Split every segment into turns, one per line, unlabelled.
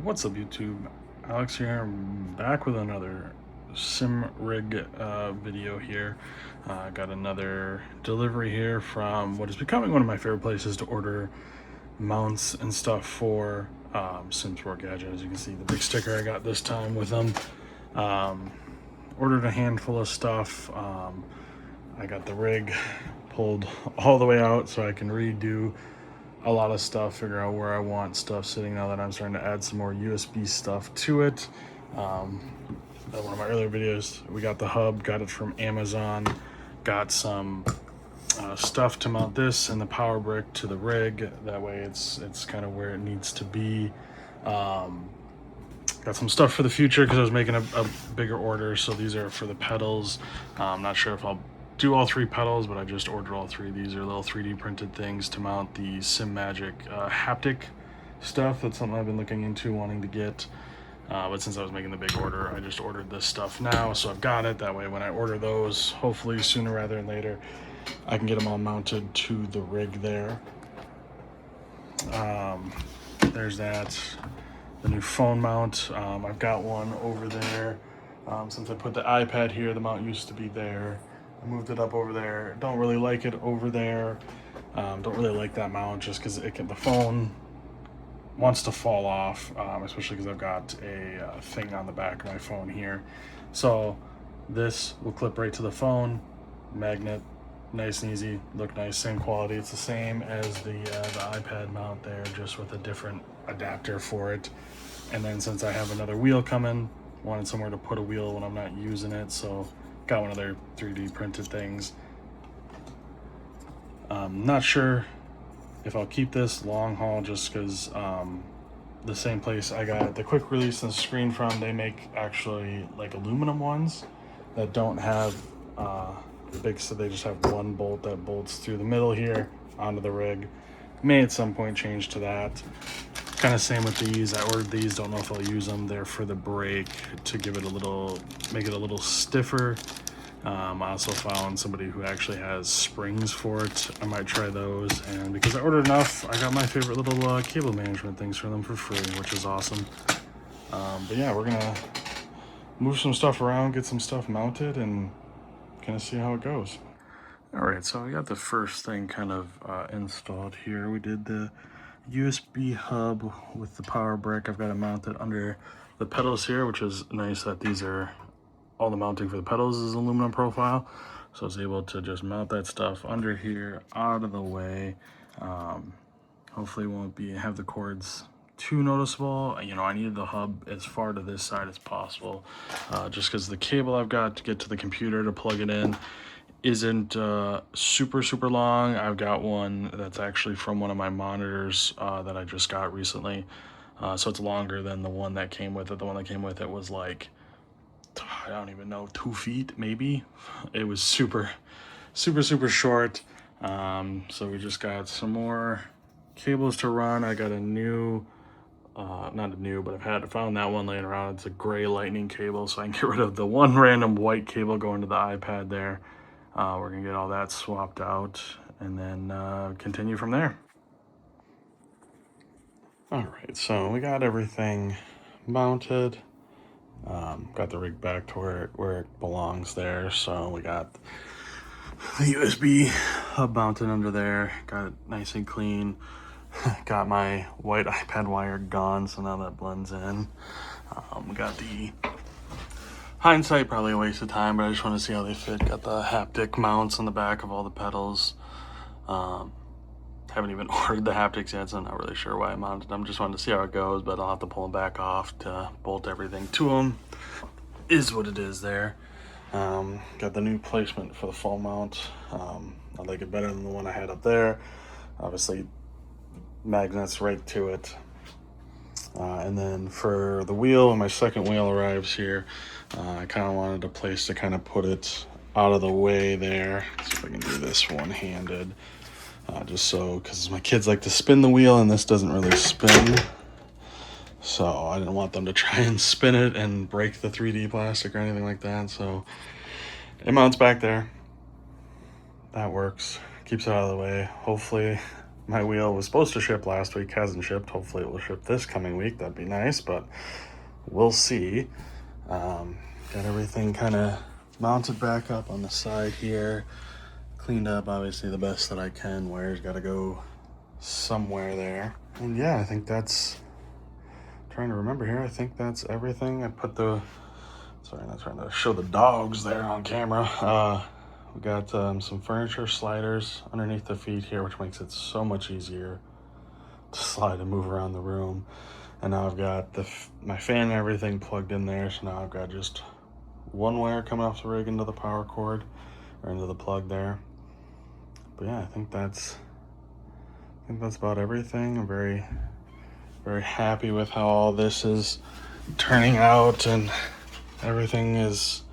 What's up, YouTube? Alex here. I'm back with another sim rig video here. Got another delivery here from what is becoming one of my favorite places to order mounts and stuff for Sim Sport Gadget. As you can see, the big sticker I got this time with them. Ordered a handful of stuff. I got the rig pulled all the way out so I can redo a lot of stuff, figure out where I want stuff sitting now that I'm starting to add some more USB stuff to it. One of my earlier videos, we got the hub, got it from Amazon, got some stuff to mount this and the power brick to the rig. That way it's kind of where it needs to be. Got some stuff for the future because I was making a bigger order. So these are for the pedals. I'm not sure if I'll do all three pedals, but I just ordered all three. These are little 3D printed things to mount the Sim Magic Haptic stuff. That's something I've been looking into, wanting to get. But since I was making the big order, I just ordered this stuff now. So I've got it. That way when I order those, hopefully sooner rather than later, I can get them all mounted to the rig there. There's that. The new phone mount. I've got one over there. Since I put the iPad here, the mount used to be there. I moved it up over there. Don't really like it over there. Don't really like that mount just because the phone wants to fall off, especially because I've got a thing on the back of my phone here. So this will clip right to the phone. Magnet, nice and easy, look nice, same quality. It's the same as the iPad mount there, just with a different adapter for it. And then since I have another wheel coming, wanted somewhere to put a wheel when I'm not using it, so got one of their 3D printed things. Not sure if I'll keep this long haul, just because the same place I got the quick release and screen from, they make actually like aluminum ones that don't have the big, so they just have one bolt that bolts through the middle here onto the rig. May at some point change to that. Kind of same with these. I ordered these, don't know if I'll use them. They're for the brake to give it a little, make it a little stiffer. I also found somebody who actually has springs for it. I might try those. And because I ordered enough, I got my favorite little cable management things for them for free, which is awesome. But yeah, we're gonna move some stuff around, get some stuff mounted, and kind of see how it goes. All right, so we got the first thing kind of installed here. We did the USB hub with the power brick. I've got it mounted under the pedals here, which is nice that these are, all the mounting for the pedals is aluminum profile. So I was able to just mount that stuff under here, out of the way. Hopefully it won't have the cords too noticeable. You know, I needed the hub as far to this side as possible, just because the cable I've got to get to the computer to plug it in isn't super long. I've got one that's actually from one of my monitors that I just got recently, so it's longer than the one that came with it. The one that came with it was like, I don't even know, 2 feet maybe. It was super short. So we just got some more cables to run. I got a new, not a new, but I've found that one laying around. It's a gray lightning cable, so I can get rid of the one random white cable going to the iPad there. We're gonna get all that swapped out and then continue from there. All right, so we got everything mounted. Got the rig back to where it belongs there. So we got the USB hub mounted under there. Got it nice and clean. Got my white iPad wire gone, so now that blends in. We got the hindsight, probably a waste of time, but I just want to see how they fit. Got the haptic mounts on the back of all the pedals. Haven't even ordered the haptics yet, so I'm not really sure why I mounted them. Just wanted to see how it goes, but I'll have to pull them back off to bolt everything to them. Is what it is there. Got the new placement for the phone mount. I like it better than the one I had up there. Obviously, magnets right to it. And then for the wheel, when my second wheel arrives here, I kind of wanted a place to kind of put it out of the way there. See if I can do this one-handed. Just so, because my kids like to spin the wheel and this doesn't really spin. So I didn't want them to try and spin it and break the 3D plastic or anything like that. So it mounts back there. That works. Keeps it out of the way. Hopefully My wheel was supposed to ship last week, hasn't shipped. Hopefully it will ship this coming week. That'd be nice, but we'll see. Got everything kind of mounted back up on the side here. Cleaned up, obviously, the best that I can. Wire's got to go somewhere there. And yeah, I think that's, trying to remember here, I think that's everything. I put the, sorry, not trying to show the dogs there on camera. We got some furniture sliders underneath the feet here, which makes it so much easier to slide and move around the room. And now I've got my fan and everything plugged in there. So now I've got just one wire coming off the rig into the power cord, or into the plug there. But yeah, I think that's about everything. I'm very, very happy with how all this is turning out, and everything is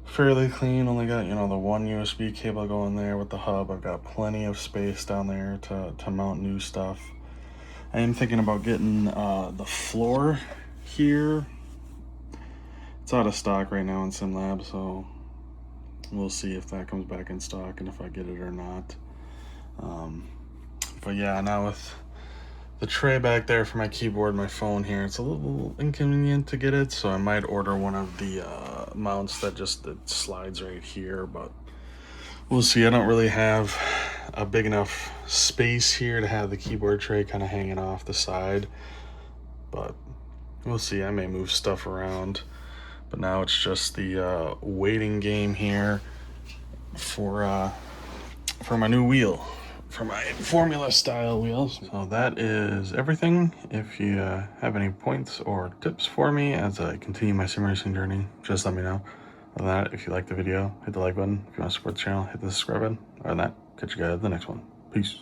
fairly clean. Only got, you know, the one USB cable going there with the hub. I've got plenty of space down there to mount new stuff. I am thinking about getting the floor here. It's out of stock right now in SimLab, so we'll see if that comes back in stock and if I get it or not. But yeah, now with the tray back there for my keyboard, my phone here, it's a little inconvenient to get it, so I might order one of the mounts that slides right here, but we'll see. I don't really have a big enough space here to have the keyboard tray kind of hanging off the side, but we'll see. I may move stuff around, but now it's just the waiting game here for my new wheel, for my Formula style wheels. So that is everything. If you have any points or tips for me as I continue my sim racing journey, just let me know. Other than that, if you like the video, hit the like button. If you want to support the channel, hit the subscribe button. Other than that, catch you guys at the next one. Peace.